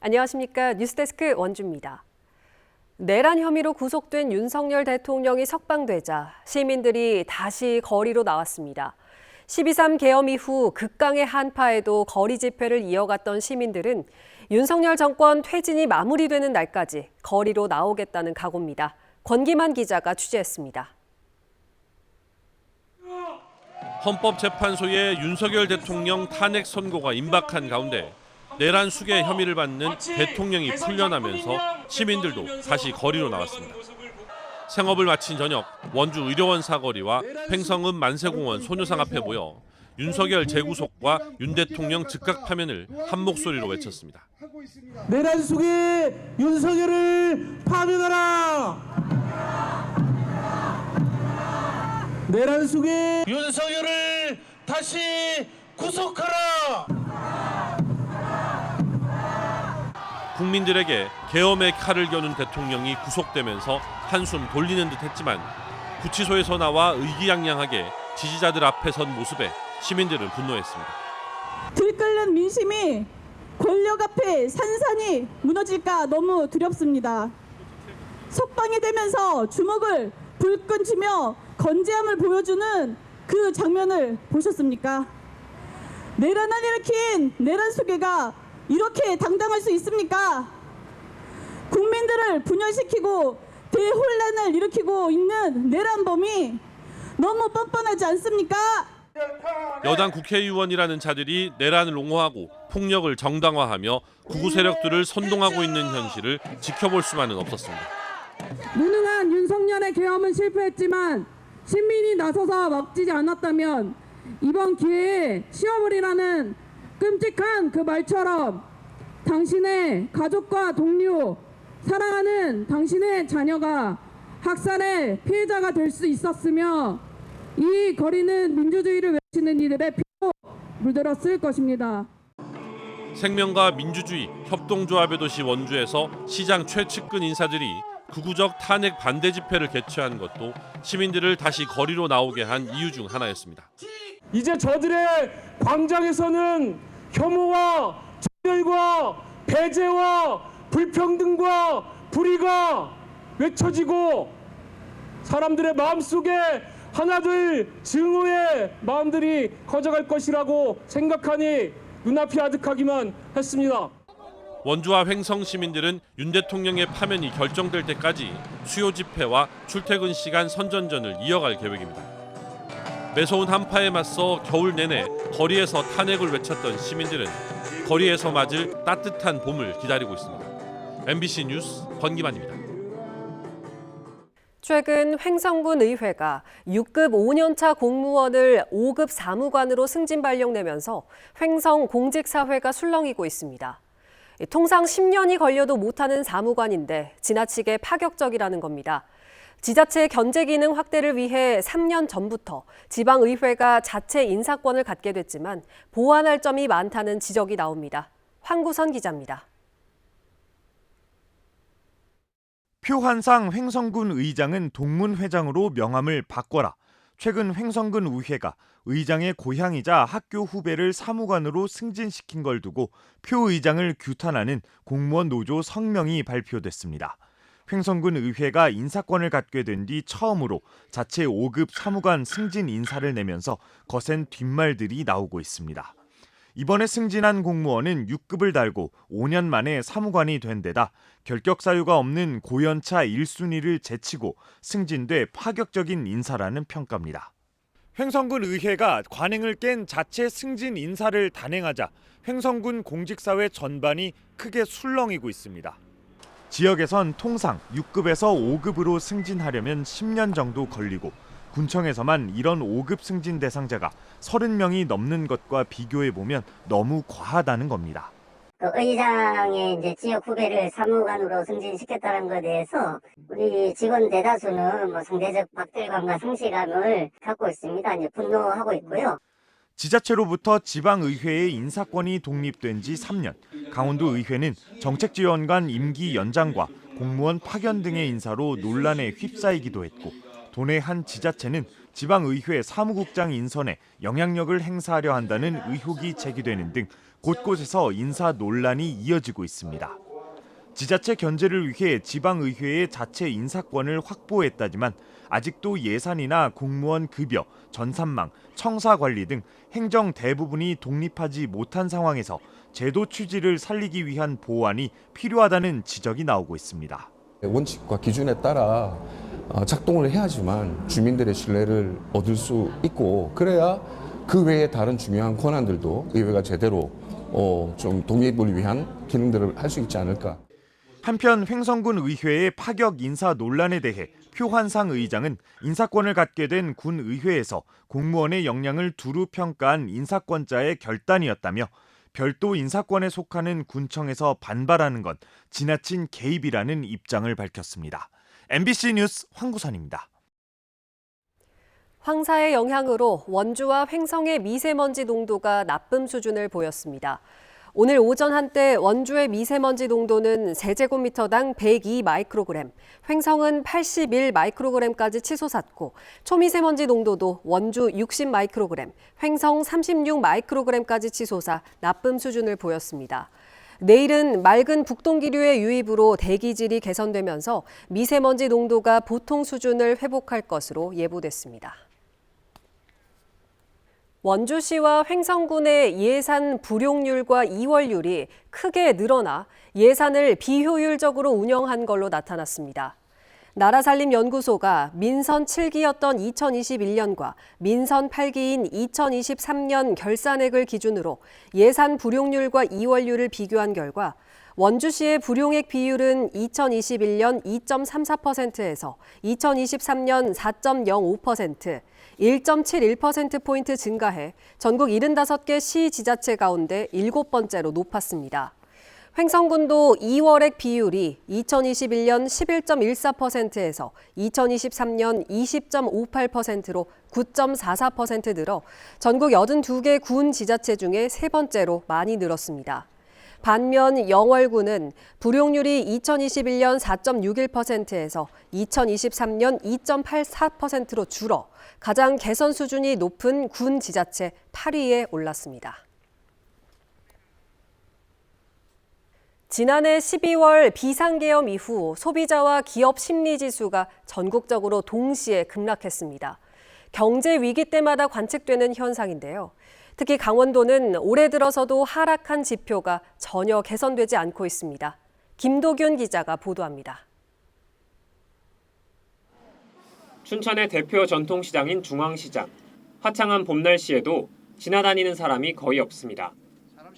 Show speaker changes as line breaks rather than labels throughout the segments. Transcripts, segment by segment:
안녕하십니까. 뉴스데스크 원주입니다. 내란 혐의로 구속된 윤석열 대통령이 석방되자 시민들이 다시 거리로 나왔습니다. 12.3 계엄 이후 극강의 한파에도 거리 집회를 이어갔던 시민들은 윤석열 정권 퇴진이 마무리되는 날까지 거리로 나오겠다는 각오입니다. 권기만 기자가 취재했습니다.
헌법재판소의 윤석열 대통령 탄핵 선고가 임박한 가운데 내란 수괴 혐의를 받는 대통령이 풀려나면서 시민들도 다시 거리로 나왔습니다. 생업을 마친 저녁 원주 의료원 사거리와 횡성읍 만세공원 소녀상 앞에 모여 윤석열 재구속과 윤 대통령 즉각 파면을 한 목소리로 외쳤습니다.
내란 속에 윤석열을 파면하라! 내란 속에 윤석열을 다시 구속하라!
국민들에게 계엄의 칼을 겨눈 대통령이 구속되면서 한숨 돌리는 듯했지만 구치소에서 나와 의기양양하게 지지자들 앞에 선 모습에 시민들은 분노했습니다.
들끓는 민심이 권력 앞에 산산이 무너질까 너무 두렵습니다. 석방이 되면서 주먹을 불끈 쥐며 건재함을 보여주는 그 장면을 보셨습니까? 내란을 일으킨 내란 수괴가 이렇게 당당할 수 있습니까? 국민들을 분열시키고 대혼란을 일으키고 있는 내란범이 너무 뻔뻔하지 않습니까?
여당 국회의원이라는 자들이 내란을 옹호하고 폭력을 정당화하며 구구 세력들을 선동하고 있는 현실을 지켜볼 수만은 없었습니다.
무능한 윤석열의 계엄은 실패했지만 시민이 나서서 막지지 않았다면 이번 기회에 치워버리라는 끔찍한 그 말처럼 당신의 가족과 동료, 사랑하는 당신의 자녀가 학살의 피해자가 될 수 있었으며 이 거리는 민주주의를 외치는 이들의 피로 물들었을 것입니다.
생명과 민주주의 협동조합의 도시 원주에서 시장 최측근 인사들이 극우적 탄핵 반대 집회를 개최한 것도 시민들을 다시 거리로 나오게 한 이유 중 하나였습니다.
이제 저들의 광장에서는 혐오와 차별과 배제와 불평등과 불의가 외쳐지고 사람들의 마음속에 하나둘 증오의 마음들이 커져갈 것이라고 생각하니 눈앞이 아득하기만 했습니다.
원주와 횡성 시민들은 윤 대통령의 파면이 결정될 때까지 수요 집회와 출퇴근 시간 선전전을 이어갈 계획입니다. 매서운 한파에 맞서 겨울 내내 거리에서 탄핵을 외쳤던 시민들은 거리에서 맞을 따뜻한 봄을 기다리고 있습니다. MBC 뉴스 권기만입니다.
최근 횡성군 의회가 6급 5년차 공무원을 5급 사무관으로 승진 발령내면서 횡성 공직사회가 술렁이고 있습니다. 통상 10년이 걸려도 못하는 사무관인데 지나치게 파격적이라는 겁니다. 지자체 견제 기능 확대를 위해 3년 전부터 지방의회가 자체 인사권을 갖게 됐지만 보완할 점이 많다는 지적이 나옵니다. 황구선 기자입니다.
표한상 횡성군 의장은 동문회장으로 명함을 바꿔라. 최근 횡성군 의회가 의장의 고향이자 학교 후배를 사무관으로 승진시킨 걸 두고 표 의장을 규탄하는 공무원 노조 성명이 발표됐습니다. 횡성군 의회가 인사권을 갖게 된 뒤 처음으로 자체 5급 사무관 승진 인사를 내면서 거센 뒷말들이 나오고 있습니다. 이번에 승진한 공무원은 6급을 달고 5년 만에 사무관이 된 데다 결격 사유가 없는 고연차 1순위를 제치고 승진돼 파격적인 인사라는 평가입니다. 횡성군 의회가 관행을 깬 자체 승진 인사를 단행하자 횡성군 공직사회 전반이 크게 술렁이고 있습니다. 지역에선 통상 6급에서 5급으로 승진하려면 10년 정도 걸리고 군청에서만 이런 5급 승진 대상자가 30명이 넘는 것과 비교해보면 너무 과하다는 겁니다.
의장의 이제 지역 후배를 사무관으로 승진시켰다는 것에 대해서 우리 직원 대다수는 상대적 박탈감과 상실감을 갖고 있습니다. 이제 분노하고 있고요.
지자체로부터 지방의회의 인사권이 독립된 지 3년, 강원도의회는 정책지원관 임기 연장과 공무원 파견 등의 인사로 논란에 휩싸이기도 했고 도내 한 지자체는 지방의회 사무국장 인선에 영향력을 행사하려 한다는 의혹이 제기되는 등 곳곳에서 인사 논란이 이어지고 있습니다. 지자체 견제를 위해 지방의회의 자체 인사권을 확보했다지만 아직도 예산이나 공무원 급여, 전산망, 청사 관리 등 행정 대부분이 독립하지 못한 상황에서 제도 취지를 살리기 위한 보완이 필요하다는 지적이 나오고 있습니다.
원칙과 기준에 따라 작동을 해야지만 주민들의 신뢰를 얻을 수 있고, 그래야 그 외에 다른 중요한 권한들도 의회가 제대로 좀 독립을 위한 기능들을 할 수 있지 않을까.
한편 횡성군 의회의 파격 인사 논란에 대해 표환상 의장은 인사권을 갖게 된 군 의회에서 공무원의 역량을 두루 평가한 인사권자의 결단이었다며 별도 인사권에 속하는 군청에서 반발하는 건 지나친 개입이라는 입장을 밝혔습니다. MBC 뉴스 황구선입니다.
황사의 영향으로 원주와 횡성의 미세먼지 농도가 나쁨 수준을 보였습니다. 오늘 오전 한때 원주의 미세먼지 농도는 세제곱미터당 102 마이크로그램, 횡성은 81 마이크로그램까지 치솟았고 초미세먼지 농도도 원주 60 마이크로그램, 횡성 36 마이크로그램까지 치솟아 나쁨 수준을 보였습니다. 내일은 맑은 북동기류의 유입으로 대기질이 개선되면서 미세먼지 농도가 보통 수준을 회복할 것으로 예보됐습니다. 원주시와 횡성군의 예산 불용률과 이월율이 크게 늘어나 예산을 비효율적으로 운영한 걸로 나타났습니다. 나라살림연구소가 민선 7기였던 2021년과 민선 8기인 2023년 결산액을 기준으로 예산 불용률과 이월율을 비교한 결과 원주시의 불용액 비율은 2021년 2.34%에서 2023년 4.05%, 1.71%포인트 증가해 전국 75개 시 지자체 가운데 7번째로 높았습니다. 횡성군도 2월액 비율이 2021년 11.14%에서 2023년 20.58%로 9.44% 늘어 전국 82개 군 지자체 중에 3번째로 많이 늘었습니다. 반면 영월군은 불용률이 2021년 4.61%에서 2023년 2.84%로 줄어 가장 개선 수준이 높은 군 지자체 8위에 올랐습니다. 지난해 12월 비상계엄 이후 소비자와 기업 심리지수가 전국적으로 동시에 급락했습니다. 경제 위기 때마다 관측되는 현상인데요. 특히 강원도는 올해 들어서도 하락한 지표가 전혀 개선되지 않고 있습니다. 김도균 기자가 보도합니다.
춘천의 대표 전통시장인 중앙시장. 화창한 봄 날씨에도 지나다니는 사람이 거의 없습니다.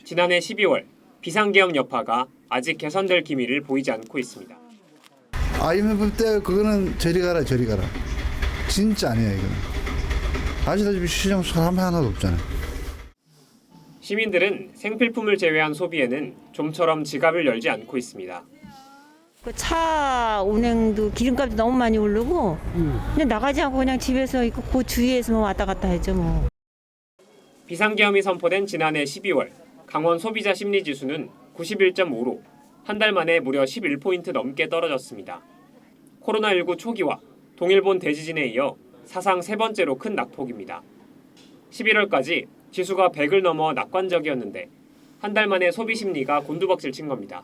지난해 12월 비상계엄 여파가 아직 개선될 기미를 보이지 않고 있습니다.
IMF 때 그거는 저리 가라 저리 가라. 진짜 아니에요 이거는. 아시다시피 시장 사람 하나도 없잖아요.
시민들은 생필품을 제외한 소비에는 좀처럼 지갑을 열지 않고 있습니다.
차 운행도 기름값이 너무 많이 오르고 그냥 나가지 않고 그냥 집에서 있고 그 주위에서 왔다 갔다 하죠 뭐.
비상계엄이 선포된 지난해 12월 강원 소비자 심리지수는 91.5로 한 달 만에 무려 11포인트 넘게 떨어졌습니다. 코로나19 초기와 동일본 대지진에 이어 사상 세 번째로 큰 낙폭입니다. 11월까지 지수가 100을 넘어 낙관적이었는데 한 달 만에 소비 심리가 곤두박질 친 겁니다.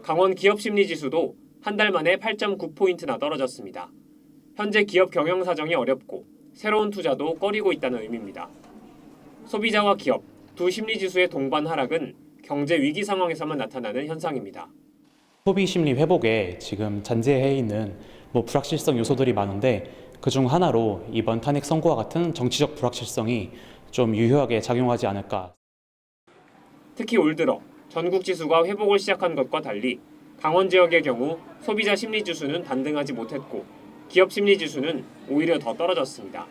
강원 기업 심리 지수도 한 달 만에 8.9포인트나 떨어졌습니다. 현재 기업 경영 사정이 어렵고 새로운 투자도 꺼리고 있다는 의미입니다. 소비자와 기업 두 심리 지수의 동반 하락은 경제 위기 상황에서만 나타나는 현상입니다.
소비 심리 회복에 지금 잔재해 있는 불확실성 요소들이 많은데 그중 하나로 이번 탄핵 선고와 같은 정치적 불확실성이 좀 유효하게 작용하지 않을까.
특히 올 들어 전국 지수가 회복을 시작한 것과 달리 강원 지역의 경우 소비자 심리 지수는 반등하지 못했고 기업 심리 지수는 오히려 더 떨어졌습니다.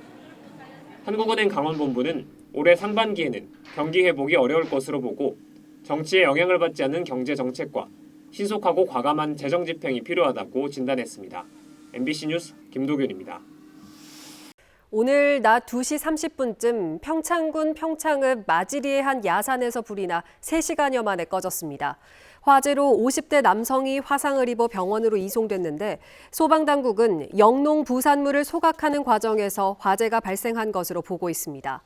한국은행 강원본부는 올해 상반기에는 경기 회복이 어려울 것으로 보고 정치에 영향을 받지 않는 경제 정책과 신속하고 과감한 재정 집행이 필요하다고 진단했습니다. MBC 뉴스 김도균입니다.
오늘 낮 2시 30분쯤 평창군 평창읍 마지리의 한 야산에서 불이 나 3시간여 만에 꺼졌습니다. 화재로 50대 남성이 화상을 입어 병원으로 이송됐는데 소방당국은 영농 부산물을 소각하는 과정에서 화재가 발생한 것으로 보고 있습니다.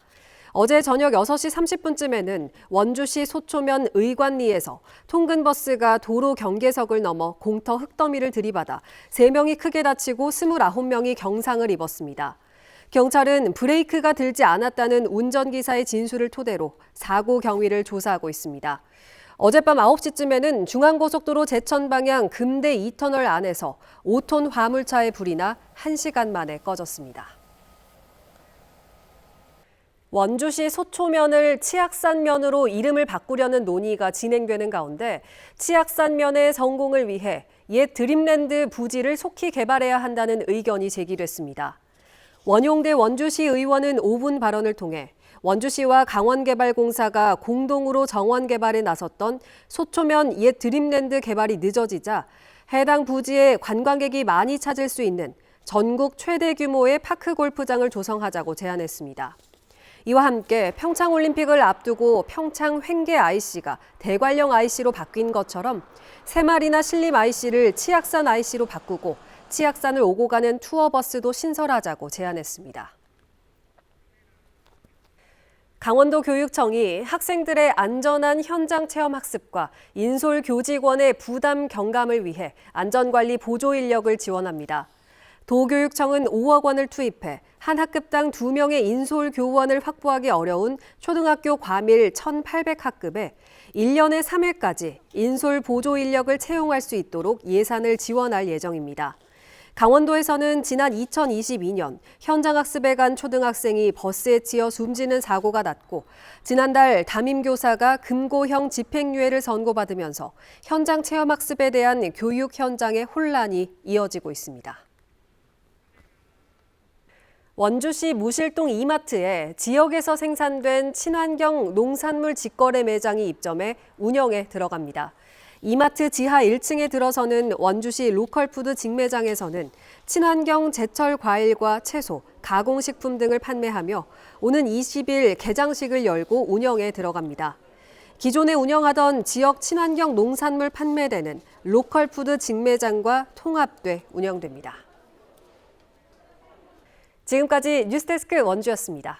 어제 저녁 6시 30분쯤에는 원주시 소초면 의관리에서 통근버스가 도로 경계석을 넘어 공터 흙더미를 들이받아 3명이 크게 다치고 29명이 경상을 입었습니다. 경찰은 브레이크가 들지 않았다는 운전기사의 진술을 토대로 사고 경위를 조사하고 있습니다. 어젯밤 9시쯤에는 중앙고속도로 제천 방향 금대 2터널 안에서 5톤 화물차에 불이 나 1시간 만에 꺼졌습니다. 원주시 소초면을 치악산면으로 이름을 바꾸려는 논의가 진행되는 가운데 치악산면의 성공을 위해 옛 드림랜드 부지를 속히 개발해야 한다는 의견이 제기됐습니다. 원용대 원주시 의원은 5분 발언을 통해 원주시와 강원개발공사가 공동으로 정원 개발에 나섰던 소초면 옛 드림랜드 개발이 늦어지자 해당 부지에 관광객이 많이 찾을 수 있는 전국 최대 규모의 파크 골프장을 조성하자고 제안했습니다. 이와 함께 평창올림픽을 앞두고 평창 횡계 IC가 대관령 IC로 바뀐 것처럼 새마리나 신림 IC를 치악산 IC로 바꾸고 치악산을 오고 가는 투어버스도 신설하자고 제안했습니다. 강원도 교육청이 학생들의 안전한 현장 체험 학습과 인솔 교직원의 부담 경감을 위해 안전관리 보조 인력을 지원합니다. 도교육청은 5억 원을 투입해 한 학급당 2명의 인솔 교원을 확보하기 어려운 초등학교 과밀 1,800학급에 1년에 3회까지 인솔 보조 인력을 채용할 수 있도록 예산을 지원할 예정입니다. 강원도에서는 지난 2022년 현장 학습에 간 초등학생이 버스에 치여 숨지는 사고가 났고 지난달 담임교사가 금고형 집행유예를 선고받으면서 현장 체험 학습에 대한 교육 현장의 혼란이 이어지고 있습니다. 원주시 무실동 이마트에 지역에서 생산된 친환경 농산물 직거래 매장이 입점해 운영에 들어갑니다. 이마트 지하 1층에 들어서는 원주시 로컬푸드 직매장에서는 친환경 제철 과일과 채소, 가공식품 등을 판매하며 오는 20일 개장식을 열고 운영에 들어갑니다. 기존에 운영하던 지역 친환경 농산물 판매대는 로컬푸드 직매장과 통합돼 운영됩니다. 지금까지 뉴스데스크 원주였습니다.